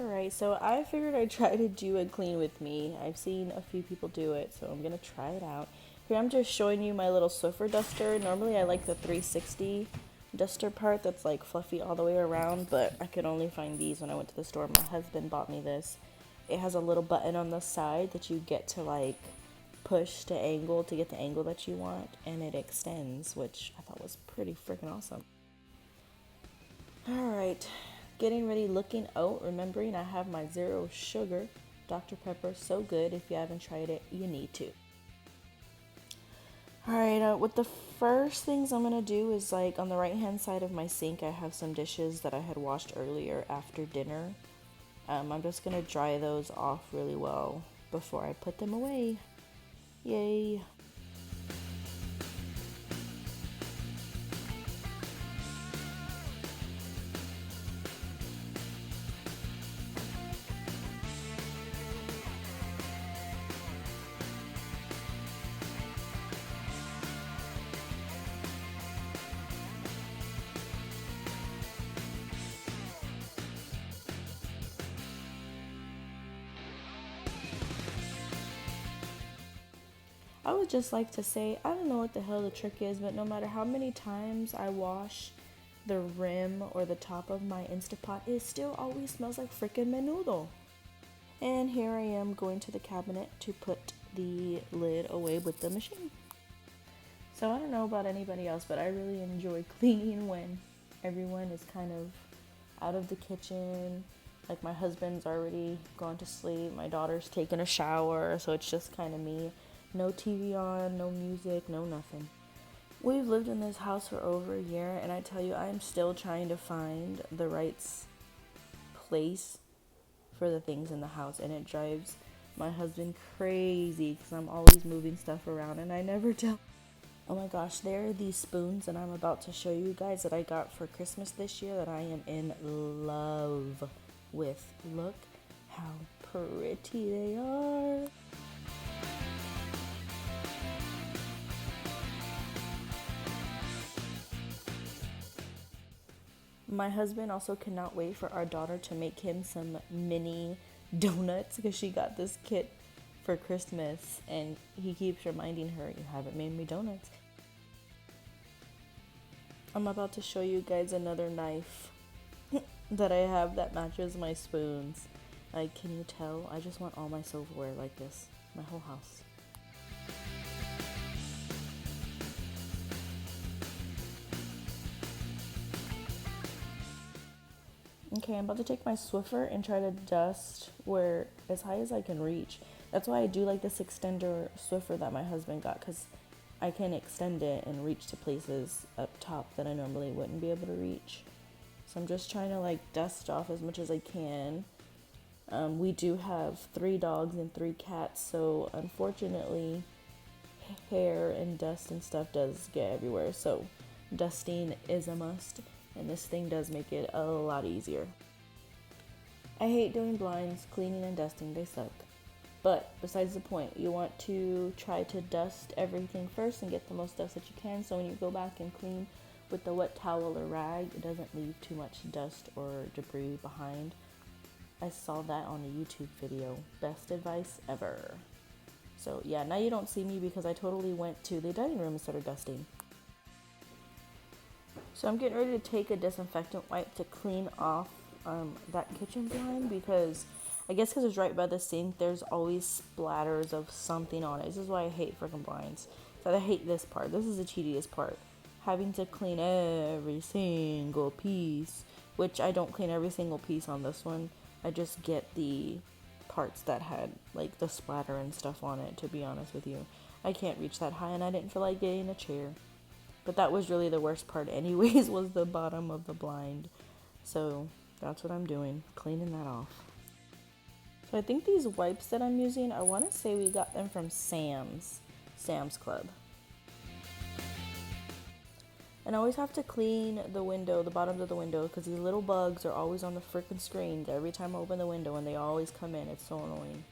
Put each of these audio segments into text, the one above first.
Alright, so I figured I'd try to do a clean with me. I've seen a few people do it, so I'm gonna try it out. Here I'm just showing you my little Swiffer duster. Normally I like the 360 duster part that's like fluffy all the way around, but I could only find these when I went to the store. My husband bought me this. It has a little button on the side that you get to like push to angle to get the angle that you want, and it extends, which I thought was pretty freaking awesome. Alright, getting ready, looking out, remembering I have my zero sugar Dr. Pepper. So good. If you haven't tried it, you need to. Alright, what the first things I'm gonna do is like on the right hand side of my sink, I have some dishes that I had washed earlier after dinner. I'm just gonna dry those off really well before I put them away. Yay! I would just like to say, I don't know what the hell the trick is, but no matter how many times I wash the rim or the top of my Instapot, it still always smells like freaking menudo. And here I am going to the cabinet to put the lid away with the machine. So I don't know about anybody else, but I really enjoy cleaning when everyone is kind of out of the kitchen. Like my husband's already gone to sleep, my daughter's taking a shower, so it's just kind of me. No TV on, no music, no nothing. We've lived in this house for over a year, and I tell you, I'm still trying to find the right place for the things in the house, and it drives my husband crazy because I'm always moving stuff around and I never tell. Oh my gosh, there are these spoons that I'm about to show you guys that I got for Christmas this year that I am in love with. Look how pretty they are. My husband also cannot wait for our daughter to make him some mini donuts because she got this kit for Christmas and he keeps reminding her, you haven't made me donuts. I'm about to show you guys another knife that I have that matches my spoons. Like, can you tell? I just want all my silverware like this. My whole house. Okay, I'm about to take my Swiffer and try to dust where as high as I can reach. That's why I do like this extender Swiffer that my husband got, because I can extend it and reach to places up top that I normally wouldn't be able to reach. So I'm just trying to like dust off as much as I can. We do have 3 dogs and 3 cats, so unfortunately hair and dust and stuff does get everywhere. So dusting is a must, and this thing does make it a lot easier. I hate doing blinds, cleaning and dusting, they suck. But besides the point, you want to try to dust everything first and get the most dust that you can, so when you go back and clean with the wet towel or rag, it doesn't leave too much dust or debris behind. I saw that on a YouTube video. Best advice ever. So yeah, now you don't see me because I totally went to the dining room and started dusting. So I'm getting ready to take a disinfectant wipe to clean off that kitchen blind, because I guess because it's right by the sink, there's always splatters of something on it. This is why I hate freaking blinds. So I hate this part. This is the tedious part. Having to clean every single piece, which I don't clean every single piece on this one. I just get the parts that had like the splatter and stuff on it, to be honest with you. I can't reach that high, and I didn't feel like getting a chair. But that was really the worst part anyways, was the bottom of the blind. So that's what I'm doing, cleaning that off. So I think these wipes that I'm using, I want to say we got them from Sam's Club. And I always have to clean the window, the bottoms of the window, because these little bugs are always on the freaking screens every time I open the window, and they always come in. It's so annoying.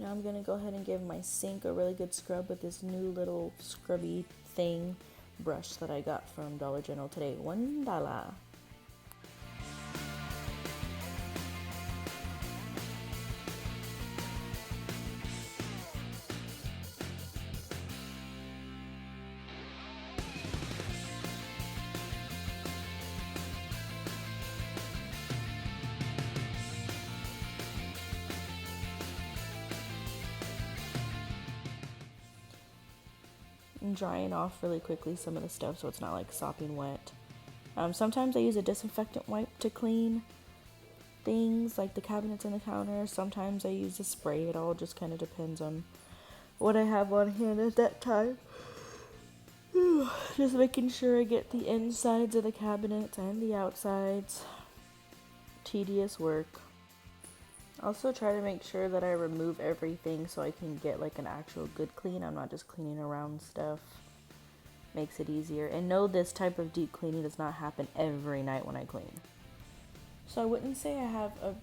Now I'm gonna go ahead and give my sink a really good scrub with this new little scrubby thing brush that I got from Dollar General today. $1. And drying off really quickly some of the stuff so it's not like sopping wet. Sometimes I use a disinfectant wipe to clean things like the cabinets and the counter. Sometimes I use a spray. It all just kind of depends on what I have on hand at that time. Just making sure I get the insides of the cabinets and the outsides. Tedious work. Also try to make sure that I remove everything so I can get like an actual good clean. I'm not just cleaning around stuff. Makes it easier. And no, this type of deep cleaning does not happen every night when I clean. So I wouldn't say I have a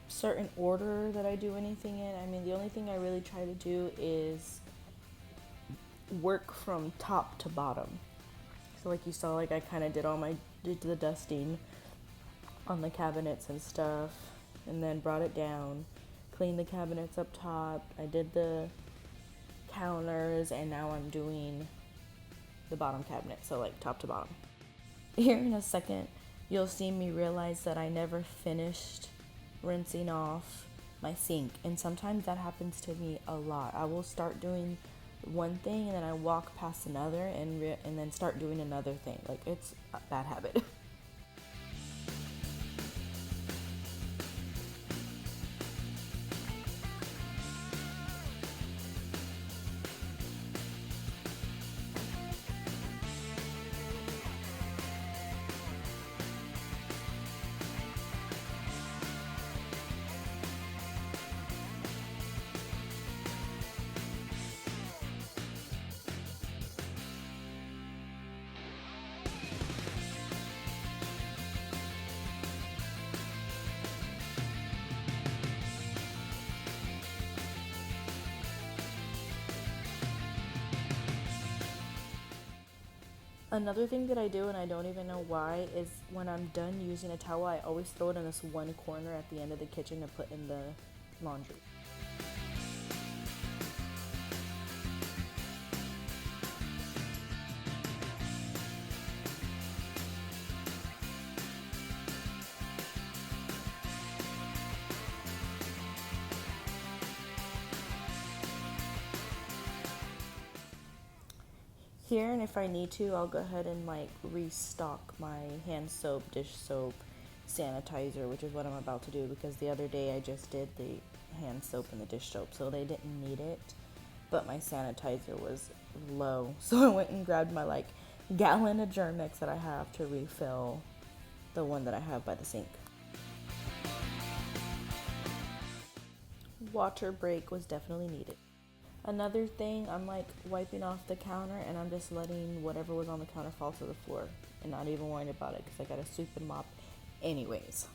certain order that I do anything in. I mean, the only thing I really try to do is work from top to bottom. So like you saw, like I kind of did the dusting on the cabinets and stuff, and then brought it down, cleaned the cabinets up top. I did the counters, and now I'm doing the bottom cabinet, so like top to bottom. Here in a second, you'll see me realize that I never finished rinsing off my sink, and sometimes that happens to me a lot. I will start doing one thing and then I walk past another and then start doing another thing. Like, it's a bad habit. Another thing that I do, and I don't even know why, is when I'm done using a towel, I always throw it in this one corner at the end of the kitchen to put in the laundry. Here, and if I need to, I'll go ahead and like restock my hand soap, dish soap, sanitizer, which is what I'm about to do, because the other day I just did the hand soap and the dish soap, so they didn't need it, but my sanitizer was low, so I went and grabbed my like gallon of Germ-X that I have to refill the one that I have by the sink. Water break was definitely needed. Another thing, I'm like wiping off the counter and I'm just letting whatever was on the counter fall to the floor and not even worrying about it because I gotta sweep and mop anyways.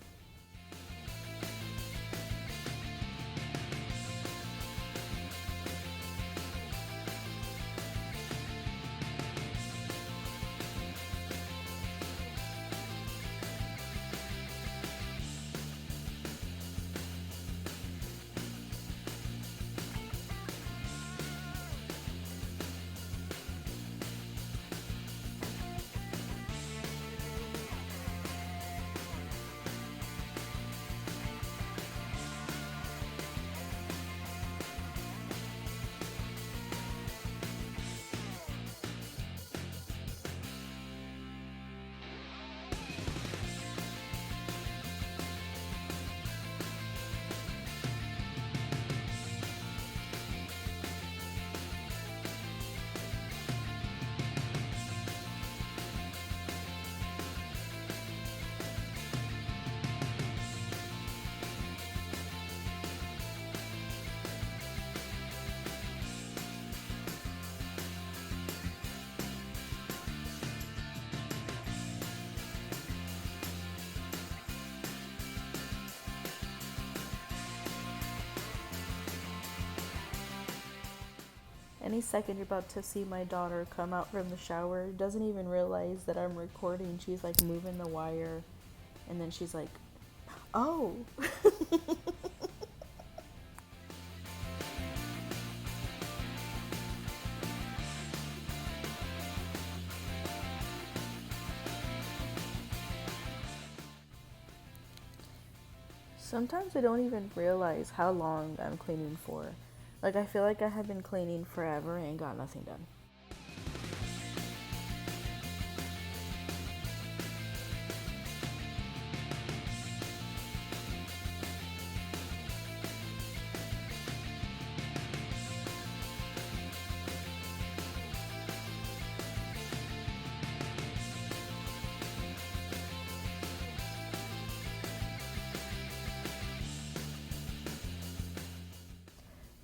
Any second you're about to see my daughter come out from the shower, doesn't even realize that I'm recording. She's like moving the wire, and then she's like, oh. Sometimes I don't even realize how long I'm cleaning for. Like, I feel like I have been cleaning forever and got nothing done.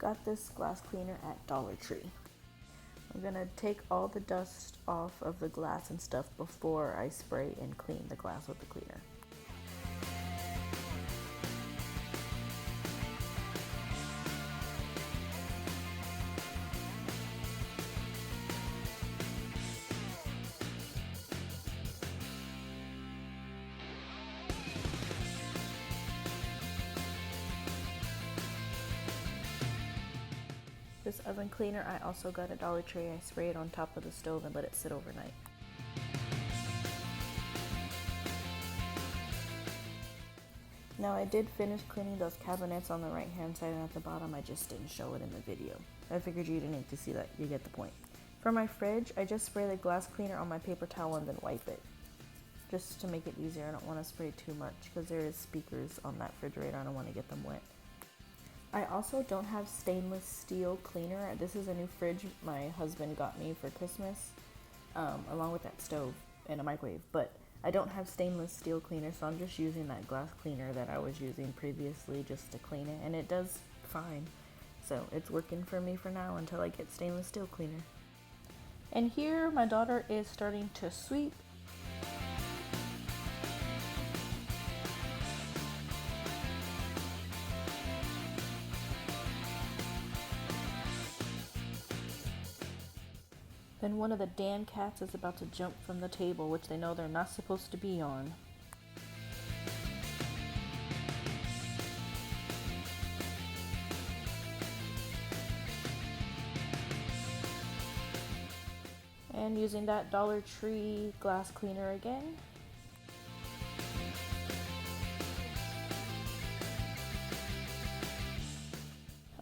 Got this glass cleaner at Dollar Tree. I'm gonna take all the dust off of the glass and stuff before I spray and clean the glass with the cleaner. This oven cleaner I also got at Dollar Tree. I spray it on top of the stove and let it sit overnight. Now I did finish cleaning those cabinets on the right hand side and at the bottom. I just didn't show it in the video. I figured you didn't need to see that. You get the point. For my fridge, I just spray the glass cleaner on my paper towel and then wipe it. Just to make it easier. I don't want to spray too much because there is speakers on that refrigerator. I don't want to get them wet. I also don't have stainless steel cleaner. This is a new fridge my husband got me for Christmas, along with that stove and a microwave. But I don't have stainless steel cleaner, so I'm just using that glass cleaner that I was using previously just to clean it, and it does fine. So it's working for me for now until I get stainless steel cleaner. And here my daughter is starting to sweep. Then one of the damn cats is about to jump from the table, which they know they're not supposed to be on. And using that Dollar Tree glass cleaner again.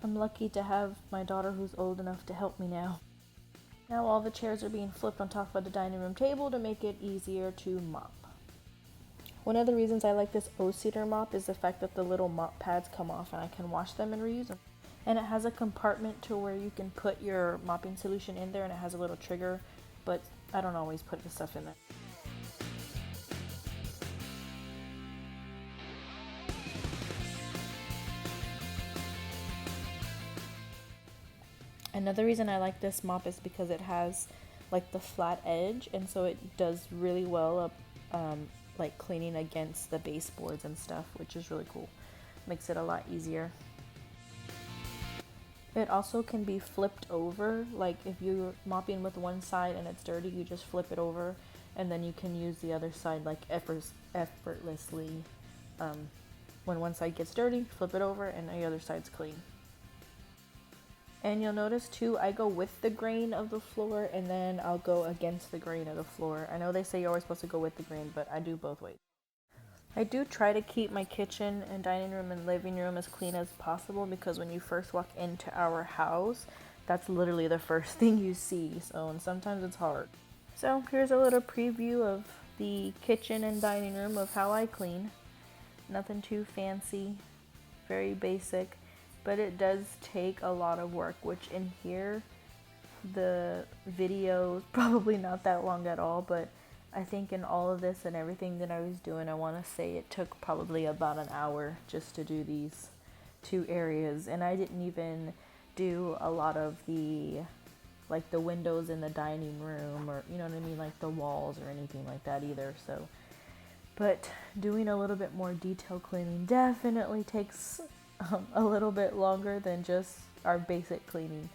I'm lucky to have my daughter who's old enough to help me now. Now all the chairs are being flipped on top of the dining room table to make it easier to mop. One of the reasons I like this O-Cedar mop is the fact that the little mop pads come off and I can wash them and reuse them. And it has a compartment to where you can put your mopping solution in there, and it has a little trigger, but I don't always put the stuff in there. Another reason I like this mop is because it has like the flat edge, and so it does really well like cleaning against the baseboards and stuff, which is really cool. Makes it a lot easier. It also can be flipped over, like if you're mopping with one side and it's dirty, you just flip it over, and then you can use the other side like effortlessly. When one side gets dirty, flip it over and the other side's clean. And you'll notice too, I go with the grain of the floor and then I'll go against the grain of the floor. I know they say you're always supposed to go with the grain, but I do both ways. I do try to keep my kitchen and dining room and living room as clean as possible, because when you first walk into our house, that's literally the first thing you see. And sometimes it's hard. So here's a little preview of the kitchen and dining room of how I clean. Nothing too fancy, very basic. But it does take a lot of work, which in here, the video is probably not that long at all, but I think in all of this and everything that I was doing, I want to say it took probably about an hour just to do these two areas. And I didn't even do a lot of the, like the windows in the dining room, or you know what I mean, like the walls or anything like that either. So, but doing a little bit more detail cleaning definitely takes a little bit longer than just our basic cleaning.